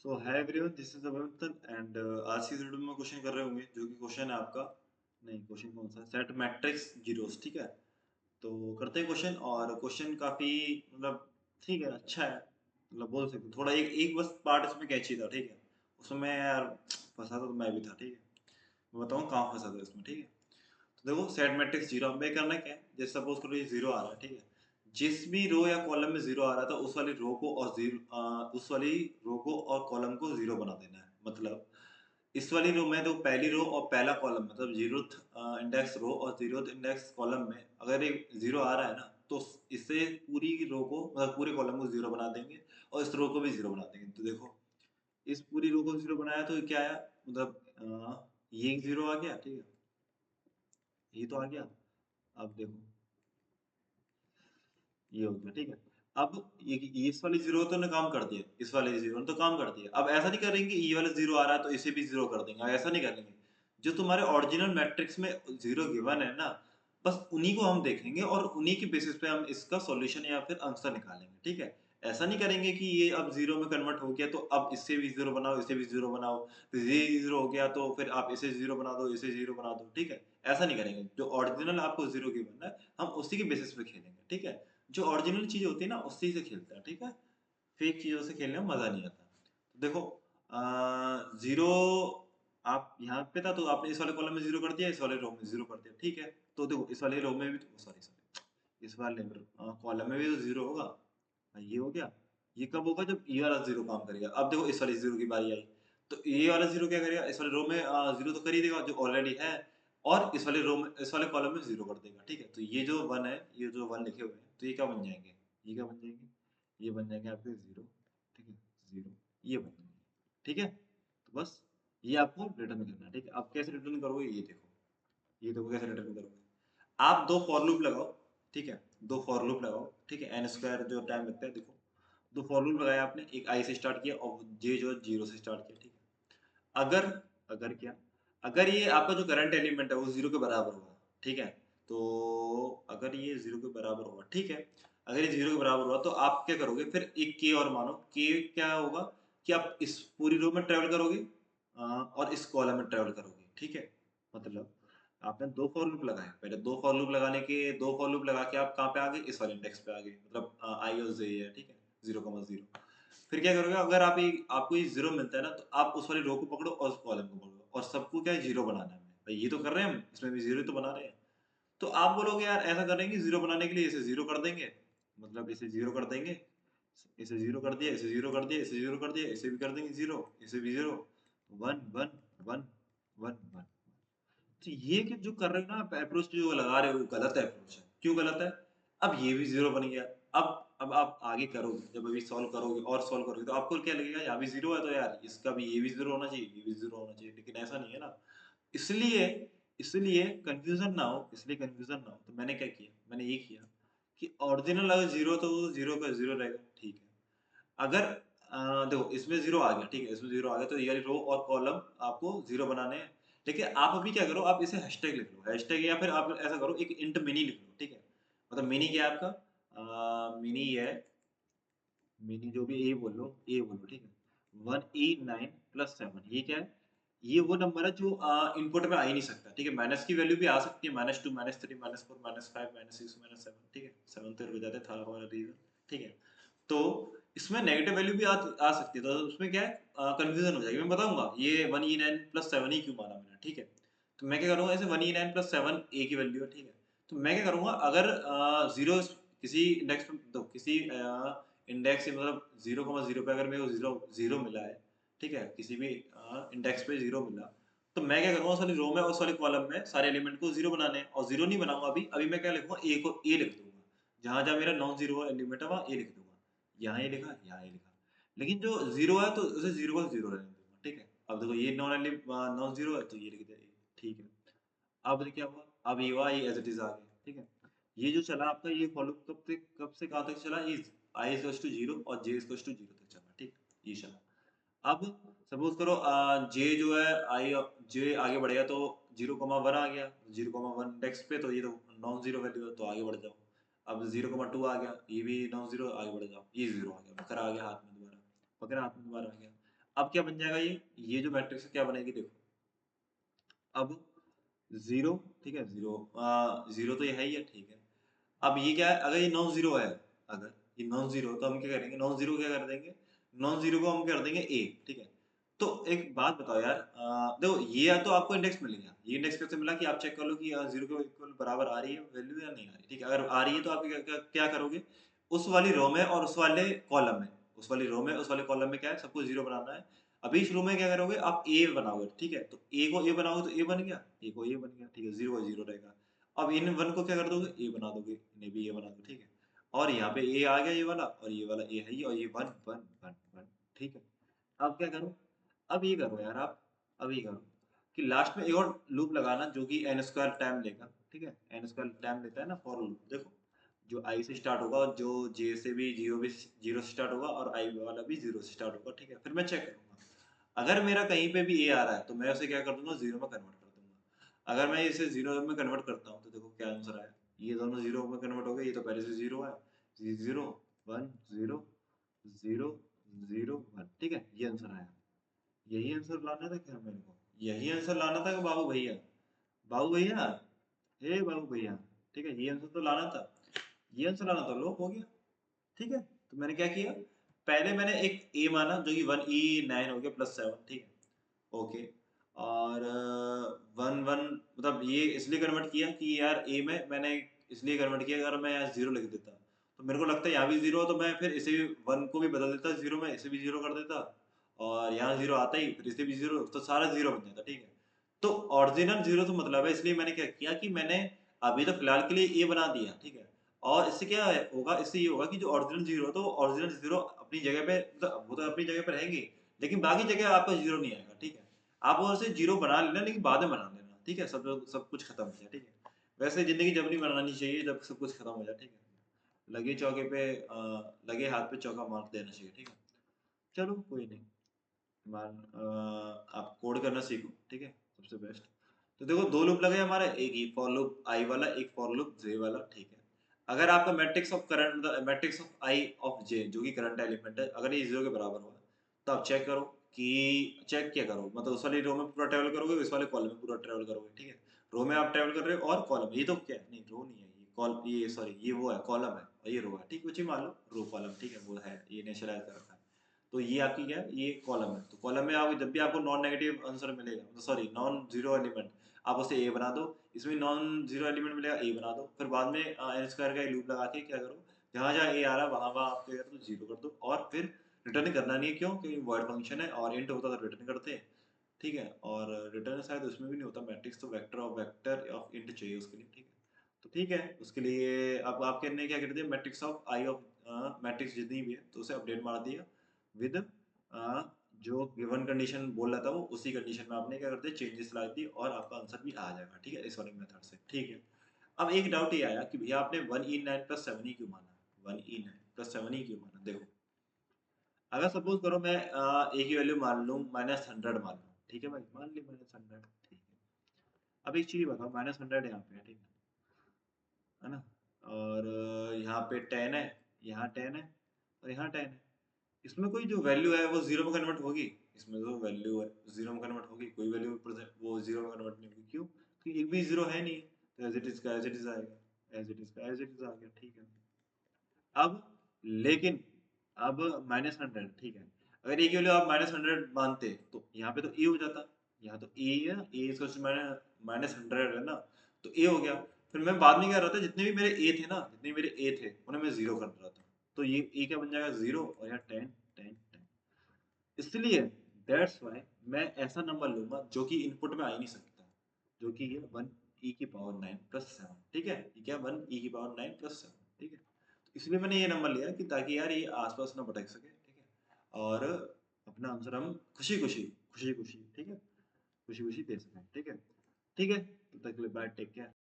So hi everyone, this is Abhimanyu and आज की video में क्वेश्चन कर रहे होंगे जो कि क्वेश्चन है आपका। नहीं, क्वेश्चन कौन सा, सेट मैट्रिक्स जीरोस। ठीक है, तो करते हैं क्वेश्चन। और क्वेश्चन काफी मतलब ठीक है, अच्छा है, मतलब बोल सकते हैं। थोड़ा एक एक बस पार्ट इसमें कैची था। ठीक है, उसमें यार फंसा तो मैं भी था। ठीक है, मैं बताऊँ कहाँ फंसा था इसमें। ठीक है, तो देखो सेट मैट्रिक्स जीरो हमें करना क्या है। जैसे सपोज करो ये जीरो आ रहा है। ठीक है, जिस भी रो या कॉलम में जीरो आ रहा था उस वाली रो को और जीरो उस वाली रो को और कॉलम को जीरो बना देना है। मतलब इस वाली रो में तो पहली रो और पहला कॉलम मतलब जीरोथ इंडेक्स रो और जीरोथ इंडेक्स कॉलम में अगर एक जीरो आ रहा है ना, तो इससे पूरी रो को मतलब पूरे कॉलम को जीरो बना देंगे और इस रो को भी जीरो बना देंगे। तो देखो इस पूरी रो को जीरो बनाया तो क्या आया, मतलब ये एक जीरो आ गया। ठीक है, ये तो आ गया। अब देखो ये हो गया। ठीक है, अब ये इस वाली जीरो तो ने काम कर दिया, इस वाले जीरो ने तो काम कर दिया। अब ऐसा नहीं करेंगे ये वाला जीरो आ रहा है तो इसे भी जीरो कर देंगे, अब ऐसा नहीं करेंगे। जो तुम्हारे ओरिजिनल मैट्रिक्स में जीरो गिवन है ना, बस उन्हीं को हम देखेंगे और उन्हीं के बेसिस पे हम इसका सॉल्यूशन या फिर आंसर निकालेंगे। ठीक है, ऐसा नहीं करेंगे कि ये अब जीरो में कन्वर्ट हो गया तो अब इससे भी जीरो बनाओ, इसे भी जीरो बनाओ, फिर ये जीरो हो गया तो फिर आप इसे जीरो बना दो, इसे जीरो बना दो। ठीक है, ऐसा नहीं करेंगे। जो ओरिजिनल आपको जीरो गिवन है हम उसी के बेसिस पे खेलेंगे। ठीक है, जो ओरिजिनल चीज होती है ना उसी से खेलते हैं। ठीक है, फेक चीजों से खेलने में मजा नहीं आता। तो देखो जीरो आप यहाँ पे था तो आपने इस वाले कॉलम में जीरो कर दिया, इस वाले रो में जीरो कर दिया। ठीक है, तो देखो इस वाले रो में भी तो सॉरी सॉरी इस वाले कॉलम में भी तो जीरो होगा। ये हो गया। ये कब होगा, जब ये वाला जीरो काम करेगा। अब देखो इस वाले जीरो की बारी आई तो ये वाला जीरो क्या करेगा, इस वाले रो में जीरो तो कर ही देगा जो ऑलरेडी है, और इस वाले रो में इस वाले कॉलम में जीरो कर देगा। ठीक है, तो ये जो वन है, ये जो वन लिखे हुए हैं तो ये क्या बन जाएंगे, ये क्या बन जाएंगे, ये बन जाएंगे आपके जीरो। ठीक है, जीरो, ये बन जाएंगे। ठीक है, तो बस ये आपको रिटर्न करना है। ठीक है, आप कैसे रिटर्न करोगे ये देखो, ये देखो कैसे रिटर्न करोगे। आप दो फॉर लूप लगाओ। ठीक है, दो फॉर लूप लगाओ। ठीक है, एन स्क्वायर जो टाइम लगता है देखो, दो फॉर लूप लगाया आपने, एक आई से स्टार्ट किया और जे जो जीरो से स्टार्ट किया। ठीक है, अगर अगर क्या, अगर ये आपका जो करंट एलिमेंट है वो जीरो के बराबर हुआ। ठीक है, तो अगर ये जीरो के बराबर हुआ, ठीक है, अगर ये जीरो के बराबर हुआ तो आप क्या करोगे, फिर एक के और मानो। के क्या होगा कि आप इस पूरी रो में ट्रेवल करोगे और इस कॉलम में ट्रेवल करोगे। ठीक है, मतलब आपने दो फॉर लूप लगाए, पहले दो फॉर लूप लगाने के दो फॉर लूप लगा के आप कहाँ पे आ गए, इस वाले इंडेक्स पे आ गए, मतलब आई और जे है। ठीक है, 0,0। फिर क्या करोगे, अगर आपको ये जीरो मिलता है ना तो आप उस वाली रो को पकड़ो और उस कॉलम को पकड़ो और सबको क्या है जीरो बनाना है। भाई ये तो कर रहे हैं हम, इसमें भी जीरो तो बना रहे हैं। तो आप बोलोगे यार ऐसा करेंगे जीरो बनाने के लिए इसे जीरो कर देंगे, मतलब इसे जीरो कर देंगे, इसे जीरो कर दिया, इसे जीरो कर दिया, इसे जीरो कर दिया, इसे भी कर देंगे जीरो, इसे भी zero, one one one one one. तो ये कि जो कर रहे हो ना आप, अप्रोच जो लगा रहे हो वो गलत अप्रोच है। क्यों गलत है, अब ये भी जीरो बन गया। अब आप आगे करोगे, जब अभी सॉल्व करोगे और सॉल्व करोगे तो आपको क्या लगेगा, यहाँ भी जीरो है तो यार इसका भी ये भी जीरो होना चाहिए, ये भी जीरो होना चाहिए, लेकिन ऐसा नहीं है ना। इसलिए इसलिए कंफ्यूजन ना हो, इसलिए कंफ्यूजन ना हो तो मैंने क्या किया, मैंने ये किया कि ओरिजिनल अगर जीरो तो वो जीरो का जीरो रहेगा। ठीक है, अगर देखो इसमें जीरो आ गया। ठीक है, इसमें जीरो आ गया तो ये वाली रो और कॉलम आपको जीरो बनाने हैं। लेकिन आप अभी क्या करो, आप इसे हैशटैग लिख लो, हैशटैग, या फिर आप ऐसा करो एक इंट मिनी लिख लो। ठीक है, मतलब मिनी क्या है आपका, मिनी है, मिनी जो भी ए बोल लो, ए बोलो। ठीक है, 1E9+7 ये क्या है, ये वो नंबर है जो इनपुट में आ ही नहीं सकता। ठीक है, माइनस की वैल्यू भी आ सकती है, -2 -3 -4 -5 -6 -7। ठीक है, 7 तो रुक जाते था हमारा रीजन। ठीक है, तो इसमें नेगेटिव वैल्यू भी आ सकती है, तो उसमें क्या है कंफ्यूजन हो जाएगी। मैं बताऊंगा ये 1E9+7 ही क्यों माना मैंने। ठीक है, तो मैं क्या करूंगा, ऐसे 1E9+7 ए की वैल्यू है। ठीक है, तो मैं क्या करूंगा, अगर जीरो किसी इंडेक्स में तो किसी इंडेक्स मतलब 0,0 पे अगर मेरे को जीरो जीरो मिला है, ठीक है, किसी भी इंडेक्स पे जीरो मिला, तो मैं क्या करूंगा उस वाली रो में और उस वाले कॉलम में सारे एलिमेंट को जीरो बनाने हैं। और जीरो नहीं बनाऊंगा अभी अभी मैं क्या लिखूंगा, ए को ए लिख दूंगा, जहां जहां मेरा नॉन जीरो एलिमेंट है वहां ए लिख दूंगा, यहाँ ये लिखा, यहाँ ये लिखा। लेकिन जो जीरो है तो उसे जीरो का जीरो रहने दूंगा। ठीक है, अब देखो ये नॉन जीरो है तो ये लिख दिया A। ठीक है, अब क्या हुआ, अब ये हुआ, ये एज इट इज आ गया। ठीक है, ये जो चला आपका ये फॉलो कब से कहाँ तक चला, is I is two zero और जे इज टू जीरो तक चला। ठीक, ये चला। अब सपोज करो जे जो है आई जे आगे बढ़ेगा तो 0,1 आ गया, 0,1 इंडेक्स पे, तो ये तो नॉन जीरो वैल्यू है तो आगे बढ़ जाओ। अब 0,2 आ गया, ये भी नॉन जीरो, आगे बढ़ जाओ, ये जीरो आ गया, पकड़ा आ गया हाथ में दोबारा, पकड़ा हाथ में दोबारा आ गया। अब क्या बन जाएगा ये जो मैट्रिक्स है क्या बनेगी देखो। अब 0, ठीक है, 0 0 तो ये है ही है, ठीक है। अब ये क्या है, अगर ये नॉन जीरो है, अगर ये नॉन जीरो तो हम क्या करेंगे, नॉन जीरो क्या कर देंगे, नॉन जीरो को हम कर देंगे ए, ठीक है। तो एक बात बताओ यार, देखो ये या तो आपको इंडेक्स मिल गया, ये इंडेक्स कैसे मिला कि आप चेक कर लो कि जीरो के इक्वल बराबर आ रही है वैल्यू या नहीं आ रही, ठीक है। अगर आ रही है तो आप क्या करोगे, उस वाली रो में और उस वाले कॉलम में, उस वाली रो में उस वाले कॉलम में क्या है, सबको जीरो बनाना है। अभी शुरू में क्या करोगे आप, ए बनाओगे, ठीक है। तो ए को ए बनाओगे तो ए बन गया, ए को ए बन गया, ठीक है, जीरो का जीरो रहेगा। अब इन वन को क्या कर दोगे, ए बना दोगे, इन्हें भी ए बना दो, ठीक है। और यहाँ पे ए आ गया ये वाला, और ये वाला ए है ये, और ये वन वन वन वन, ठीक है। अब क्या करो, अब ये करो यार आप, अब ये करो कि लास्ट में एक और लूप लगाना जो कि एन स्क्वायर टाइम लेगा, ठीक है। एन स्क्वायर टाइम लेता है ना फॉर लूप, देखो जो आई से स्टार्ट होगा, जो जे से भी जीरो से स्टार्ट होगा, और आई वाला भी जीरो से स्टार्ट होगा, ठीक है। फिर मैं चेक करूंगा, अगर मेरा कहीं पे भी ए आ रहा है तो मैं उसे क्या कर दूंगा, जीरो में कन्वर्ट कर दूंगा। अगर मैं इसे जीरो में कन्वर्ट करता हूँ तो देखो क्या आंसर आया, ये दोनों जीरो में कन्वर्ट हो गए, ये तो पहले से जीरो है, zero one zero zero zero one, ठीक है, ये आंसर आया। यही आंसर लाना था क्या मेरे को, यही आंसर लाना था बाबू भैया, बाबू भैया, हे बाबू भैया, ठीक है, ये आंसर तो लाना था, ये आंसर लाना था, लो हो गया, ठीक है। तो मैंने क्या किया, पहले मैंने एक ए माना जो कि 1e9 हो गया प्लस 7, ठीक है, ओके। और वन वन मतलब ये इसलिए कन्वर्ट किया कि यार ए में मैंने इसलिए कन्वर्ट किया, अगर मैं यहाँ जीरो लिख देता तो मेरे को लगता है यहाँ भी जीरो, तो मैं फिर इसे भी वन को भी बदल देता जीरो में, इसे भी जीरो कर देता, और यहाँ जीरो आता ही फिर इसे भी जीरो, तो सारा जीरो बन जाता, ठीक है। तो ओरिजिनल जीरो तो मतलब है, इसलिए मैंने क्या किया कि मैंने अभी तो फिलहाल के लिए ए बना दिया, ठीक है। और इससे क्या होगा, इससे ये होगा कि जो ओरिजिनल जीरो है तो ओरिजिनल जीरो अपनी जगह पे, मतलब वो तो अपनी जगह पे रहेंगे, लेकिन बाकी जगह आपका जीरो नहीं आएगा, ठीक है। आप उसे जीरो बना लेना, लेकिन बाद में बना लेना, ठीक है, सब कुछ खत्म हो जाए, ठीक है। वैसे जिंदगी जब नहीं बनानी चाहिए, जब सब कुछ खत्म हो जाए, ठीक है। लगे चौके पे लगे हाथ पे चौका मार देना चाहिए, ठीक है। चलो कोई नहीं, आप कोड करना सीखो, ठीक है, सबसे बेस्ट। तो देखो दो लूप लगे हमारे, एक ये फॉर लूप आई वाला, एक फॉर लूप जे वाला, ठीक है। अगर आपका matrix of current, matrix of I of J जो कि करंट एलिमेंट है, अगर ये जीरो के बराबर हुआ तो आप चेक करो कि, चेक क्या करो, मतलब उस वाली रो में पूरा ट्रेवल करोगे, इस वाले कॉलम में पूरा ट्रेवल करोगे, ठीक है। रो में आप ट्रेवल कर रहे हो और कॉलम, ये तो क्या है, नहीं रो नहीं है ये, कॉल ये सॉरी ये वो है, कॉलम है और ये रो है, ठीक, कुछ ही मान लो रो कॉलम, ठीक है, वो है, ये इनिशियलाइज कर रखा है। तो ये आपकी क्या है, ये कॉलम है, तो कॉलम में आप जब भी आपको नॉन नेगेटिव आंसर मिलेगा, सॉरी नॉन जीरो एलिमेंट, आप उसे ए बना दो, इसमें नॉन जीरो एलिमेंट मिलेगा, ए बना दो, फिर बाद में एन स्क्वायर का लूप लगा के क्या करो, जहाँ जहाँ ए आ रहा है वहाँ वहाँ आप क्या कर दो, जीरो कर दो, और फिर रिटर्न करना नहीं है, क्यों, क्योंकि वर्ड फंक्शन है, और इंट होता तो रिटर्न करते हैं, ठीक है। और रिटर्न शायद उसमें भी नहीं होता, मैट्रिक्स तो वेक्टर ऑफ इंट चाहिए उसके लिए, ठीक है। तो ठीक है, उसके लिए अब आपके ने क्या कर दिया, matrix of I of matrix जितनी भी है तो उसे अपडेट मार दिया विद जो गिवन कंडीशन बोल रहा था वो उसी कंडीशन में आपने क्या कर दिया, चेंजेस ला दी, और आपका आंसर भी आ जाएगा, ठीक है, इस वाले मेथड से, ठीक है। अब एक डाउट ये आया कि भैया आपने 1e9 प्लस 7e क्यों माना, 1e9 प्लस 7e क्यों माना, देखो अगर सपोज करो मैं ए की वैल्यू मान लूँ -100 मान लूँ, ठीक है भाई, मान ली -100, ठीक है। अब एक चीज बताओ, -100 यहाँ पे है, ठीक है ना, और यहाँ पे 10 है, यहाँ 10 है, और यहाँ 10 है, इसमें कोई जो वैल्यू है वो जीरो में कन्वर्ट होगी, इसमें जो वैल्यू है जीरो में कन्वर्ट होगी, कोई वैल्यू वो जीरो में कन्वर्ट नहीं होगी, क्यों, क्योंकि एक भी जीरो है नहीं, तो एज इट इज का एज इट इज आएगा, एज इट इज का एज इट इज आ गया, ठीक है। अब लेकिन अब -100, ठीक है, अगर ए की वैल्यू आप -100 मानते तो यहाँ पे तो ए हो जाता, यहाँ तो ए है, ए -100 है ना, तो ए हो गया। फिर मैं बाद में क्या कर रहा था, जितने भी मेरे ए थे ना, जितने भी मेरे ए थे उन्हें मैं जीरो कर रहा था, तो ये ए क्या बन जाएगा, जीरो, और यहाँ 10 10 10, इसलिए दैट्स व्हाई मैं ऐसा नंबर लूंगा जो कि इनपुट में आ ही नहीं सकता, जो कि ये 1e9+7, ठीक है, ये क्या 1e9+7, ठीक है। तो इसलिए मैंने ये नंबर लिया कि ताकि यार ये आसपास ना भटक सके, ठीक है, और अपना आंसर हम खुशी खुशी, खुशी खुशी, ठीक है, खुशी खुशी दे सकें, ठीक है, ठीक है, तब तक के लिए बाय, टेक केयर।